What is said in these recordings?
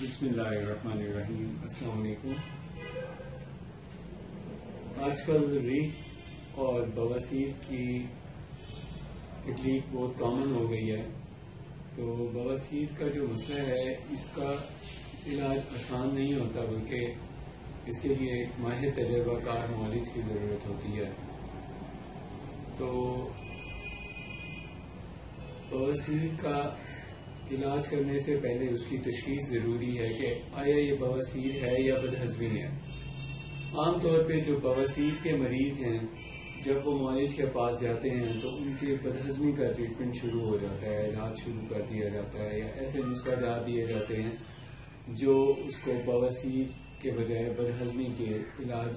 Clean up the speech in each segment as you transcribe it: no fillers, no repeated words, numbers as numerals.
بسم اللہ الرحمن الرحیم۔ السلام علیکم۔ آج کل ریح اور بواسیر کی تکلیف بہت کامن ہو گئی ہے، تو بواسیر کا جو مسئلہ ہے اس کا علاج آسان نہیں ہوتا، بلکہ اس کے لیے ایک ماہر تجربہ کار معالج کی ضرورت ہوتی ہے۔ تو بواسیر کا علاج کرنے سے پہلے اس کی تشخیص ضروری ہے کہ آیا یہ بواسیر ہے یا بدہضمی ہے۔ عام طور پہ جو بواسیر کے مریض ہیں جب وہ معالج کے پاس جاتے ہیں تو ان کے بدہضمی کا ٹریٹمنٹ شروع ہو جاتا ہے، علاج شروع کر دیا جاتا ہے، یا ایسے نسخہ جات دیے جاتے ہیں جو اس کو بواسیر کے بجائے بدہضمی کے علاج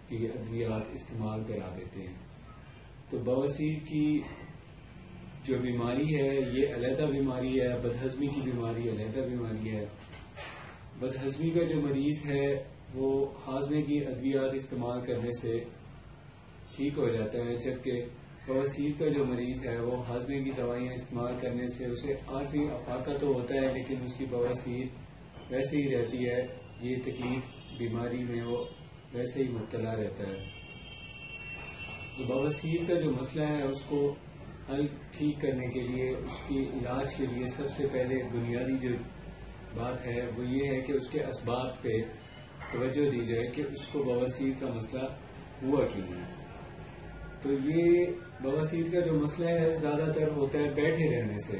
کی ادویات استعمال کرا دیتے ہیں۔ تو بواسیر کی جو بیماری ہے یہ علیحدہ بیماری ہے، بدہضمی کی بیماری علیحدہ بیماری ہے۔ بدہضمی کا جو مریض ہے وہ ہاضمے کی ادویات استعمال کرنے سے ٹھیک ہو جاتا ہے، جبکہ بواسیر کا جو مریض ہے وہ ہاضمے کی دوائیاں استعمال کرنے سے اسے عارضی افاقہ تو ہوتا ہے لیکن اس کی بواسیر ویسے ہی رہتی ہے، یہ تکلیف بیماری میں وہ ویسے ہی مبتلا رہتا ہے۔ تو بواسیر کا جو مسئلہ ہے اس کو حل ٹھیک کرنے کے لیے، اس کی علاج کے لیے سب سے پہلے بنیادی جو بات ہے وہ یہ ہے کہ اس کے اسباب پہ توجہ دی جائے کہ اس کو بواسیر کا مسئلہ ہوا کیوں ہے۔ تو یہ بواسیر کا جو مسئلہ ہے زیادہ تر ہوتا ہے بیٹھے رہنے سے۔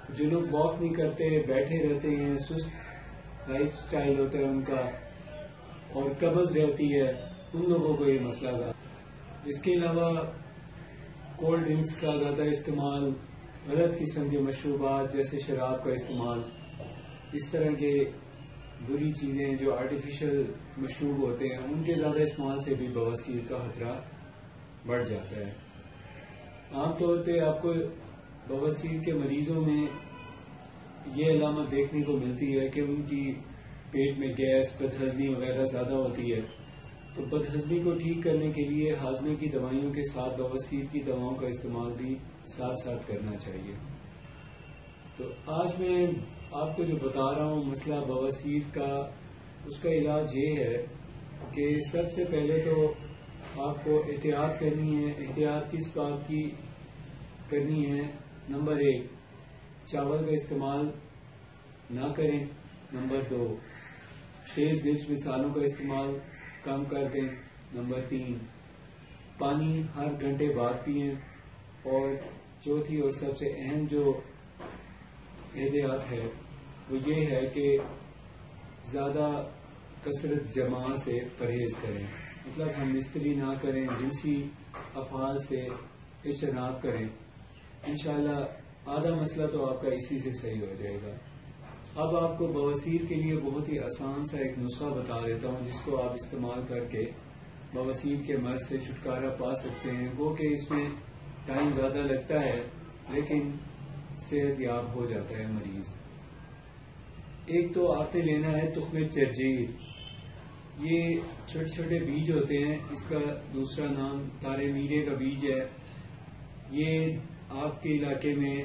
جو لوگ واک نہیں کرتے، بیٹھے رہتے ہیں، سست لائف سٹائل ہوتا ہے ان کا، اور قبض رہتی ہے، ان لوگوں کو یہ مسئلہ زیادہ۔ اس کے علاوہ کولڈ ڈرنکس کا زیادہ استعمال، غلط قسم کے مشروبات جیسے شراب کا استعمال، اس طرح کے بری چیزیں جو آرٹیفیشل مشروب ہوتے ہیں ان کے زیادہ استعمال سے بھی بواسیر کا خطرہ بڑھ جاتا ہے۔ عام طور پہ آپ کو بواسیر کے مریضوں میں یہ علامت دیکھنے کو ملتی ہے کہ ان کی پیٹ میں گیس، بدہضمی وغیرہ زیادہ ہوتی ہے۔ تو بدہضمی کو ٹھیک کرنے کے لیے ہاضمے کی دوائیوں کے ساتھ بواسیر کی دواؤں کا استعمال بھی ساتھ ساتھ کرنا چاہیے۔ تو آج میں آپ کو جو بتا رہا ہوں مسئلہ بواسیر کا، اس کا علاج یہ ہے کہ سب سے پہلے تو آپ کو احتیاط کرنی ہے۔ احتیاط کس بات کی کرنی ہے؟ نمبر 1، چاول کا استعمال نہ کریں۔ نمبر 2، تیز مرچ مسالوں کا استعمال کم کر دیں۔ نمبر 3، پانی ہر گھنٹے بعد پئیں۔ اور چوتھی اور سب سے اہم جو احتیاط ہے وہ یہ ہے کہ زیادہ کثرت جماع سے پرہیز کریں، مطلب ہم مستری نہ کریں، جنسی افعال سے اجتناب کریں۔ انشاءاللہ آدھا مسئلہ تو آپ کا اسی سے صحیح ہو جائے گا۔ اب آپ کو بواسیر کے لیے بہت ہی آسان سا ایک نسخہ بتا دیتا ہوں جس کو آپ استعمال کر کے بواسیر کے مرض سے چھٹکارا پا سکتے ہیں۔ وہ کہ اس میں ٹائم زیادہ لگتا ہے لیکن صحت یاب ہو جاتا ہے مریض۔ ایک تو آپ نے لینا ہے تخم جرجیر۔ یہ چھوٹے چھوٹے بیج ہوتے ہیں، اس کا دوسرا نام تارے میرے کا بیج ہے۔ یہ آپ کے علاقے میں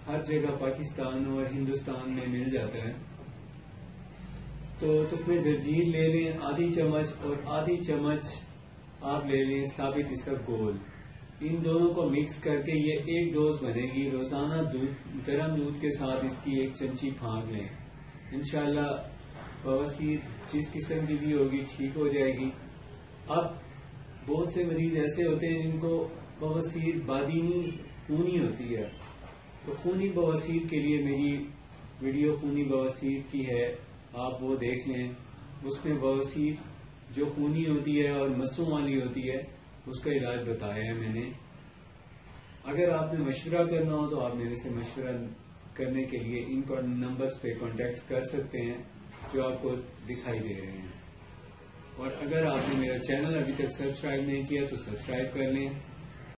ہر جگہ پاکستان اور ہندوستان میں مل جاتا ہے۔ تو تخم جرجیر لے لیں آدھی چمچ، اور آدھی چمچ آپ لے لیں ثابت اسک گول۔ ان دونوں کو مکس کر کے یہ ایک ڈوز بنے گی۔ روزانہ گرم دودھ کے ساتھ اس کی ایک چمچی پھانک لیں۔ انشاءاللہ بواسیر جس قسم کی بھی ہوگی ٹھیک ہو جائے گی۔ اب بہت سے مریض ایسے ہوتے ہیں جن کو بواسیر بادینی خونی ہوتی ہے، تو خونی بواسیر کے لیے میری ویڈیو خونی بواسیر کی ہے، آپ وہ دیکھ لیں۔ اس میں بواسیر جو خونی ہوتی ہے اور مسوں والی ہوتی ہے اس کا علاج بتایا ہے میں نے۔ اگر آپ نے مشورہ کرنا ہو تو آپ میرے سے مشورہ کرنے کے لیے ان نمبرز پہ کانٹیکٹ کر سکتے ہیں جو آپ کو دکھائی دے رہے ہیں۔ اور اگر آپ نے میرا چینل ابھی تک سبسکرائب نہیں کیا تو سبسکرائب کر لیں۔